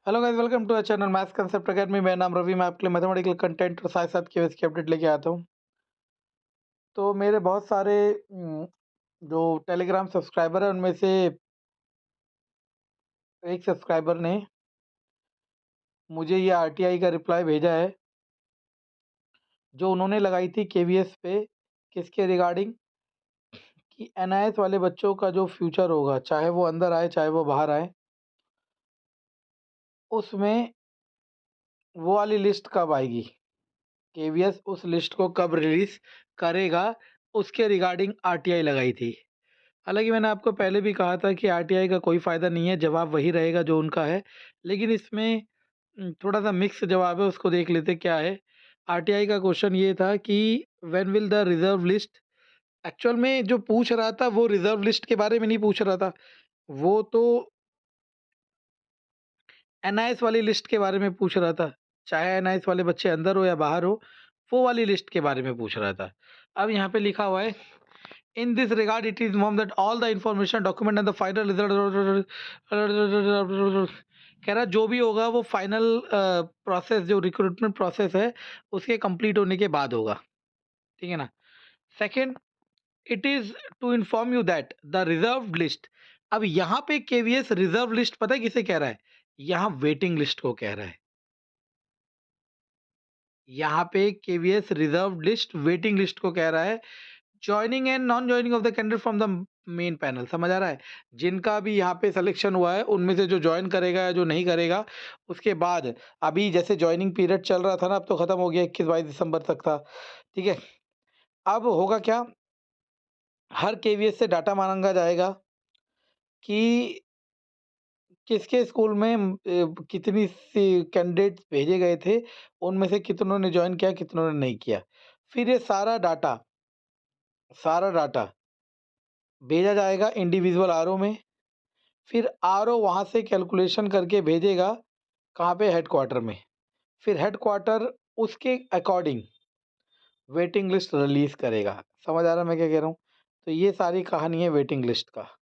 Hello guys, welcome to our channel maths concept academy. मेरा नाम रवि। मैं आपके लिए मैथमेटिकल कंटेंट और साथ साथ केवीएस की अपडेट लेके आता हूँ। तो मेरे बहुत सारे जो टेलीग्राम सब्सक्राइबर है उनमें से एक सब्सक्राइबर ने मुझे ये आरटीआई का रिप्लाई भेजा है जो उन्होंने लगाई थी केवीएस पे। किसके रिगार्डिंग? कि एनआईएस वाले बच्चों का जो फ्यूचर होगा, चाहे वो अंदर आए चाहे वो बाहर आए, उसमें वो वाली लिस्ट कब आएगी, केवीएस उस लिस्ट को कब रिलीज करेगा, उसके रिगार्डिंग आरटीआई लगाई थी। हालाँकि मैंने आपको पहले भी कहा था कि आरटीआई का कोई फ़ायदा नहीं है, जवाब वही रहेगा जो उनका है। लेकिन इसमें थोड़ा-सा मिक्स जवाब है, उसको देख लेते क्या है। आरटीआई का क्वेश्चन ये था कि when will the reserve list, actual में जो पूछ रहा था वो रिज़र्व लिस्ट के बारे में नहीं पूछ रहा था, वो तो एनआईएस वाली लिस्ट के बारे में पूछ रहा था। चाहे एनआईएस वाले बच्चे अंदर हो या बाहर हो, वो वाली लिस्ट के बारे में पूछ रहा था। अब यहाँ पे लिखा हुआ है, in this regard it is informed that all the information document and the final result कह रहा जो भी होगा वो फाइनल प्रोसेस, जो रिक्रूटमेंट प्रोसेस है उसके कंप्लीट होने के बाद होगा। ठीक है ना? Second, it is to inform you that the reserve list. अब यहाँ पे केवीएस रिजर्व लिस्ट पता है किसे कह रहा है? यहाँ वेटिंग लिस्ट को कह रहा है। यहाँ पे KVS reserve list waiting list को कह रहा है। Joining and non joining of the candidate from the main panel, समझ आ रहा है? जिनका भी यहाँ पे सिलेक्शन हुआ है उनमें से जो जॉइन करेगा या जो नहीं करेगा, उसके बाद अभी जैसे जॉइनिंग पीरियड चल रहा था ना, अब तो खत्म हो गया, 21-22 दिसंबर तक था। ठीक है? अब होगा क्या, हर केवीएस से डाटा मांगा जाएगा कि किसके स्कूल में कितनी सी कैंडिडेट्स भेजे गए थे, उनमें से कितनों ने जॉइन किया, कितनों ने नहीं किया। फिर ये सारा डाटा भेजा जाएगा इंडिविजुअल आरओ में। फिर आरओ वहाँ से कैलकुलेशन करके भेजेगा कहाँ पे, हेडक्वार्टर में। फिर हेडक्वार्टर उसके अकॉर्डिंग वेटिंग लिस्ट रिलीज़ करेगा। समझ आ रहा है मैं क्या कह रहा हूँ? तो ये सारी कहानी है वेटिंग लिस्ट का।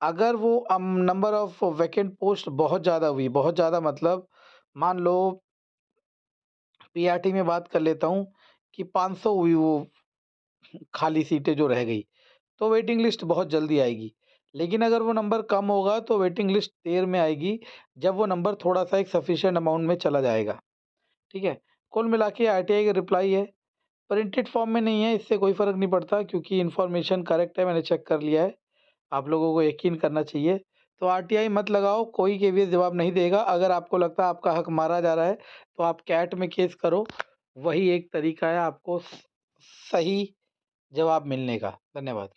अगर वो नंबर ऑफ वैकेंट पोस्ट बहुत ज़्यादा हुई, बहुत ज़्यादा मतलब मान लो पीआरटी में बात कर लेता हूँ कि 500 हुई वो खाली सीटें जो रह गई, तो वेटिंग लिस्ट बहुत जल्दी आएगी। लेकिन अगर वो नंबर कम होगा तो वेटिंग लिस्ट देर में आएगी, जब वो नंबर थोड़ा-सा एक सफिशिएंट अमाउंट में चला जाएगा। ठीक है? कुल मिला के आरटीआई का रिप्लाई है, प्रिंटेड फॉर्म में नहीं है, इससे कोई फ़र्क नहीं पड़ता क्योंकि इन्फॉर्मेशन करेक्ट है, मैंने चेक कर लिया है। आप लोगों को यकीन करना चाहिए। तो आरटीआई मत लगाओ, कोई केवीएस जवाब नहीं देगा। अगर आपको लगता है आपका हक मारा जा रहा है, तो आप कैट में केस करो, वही एक तरीका है आपको सही जवाब मिलने का। धन्यवाद।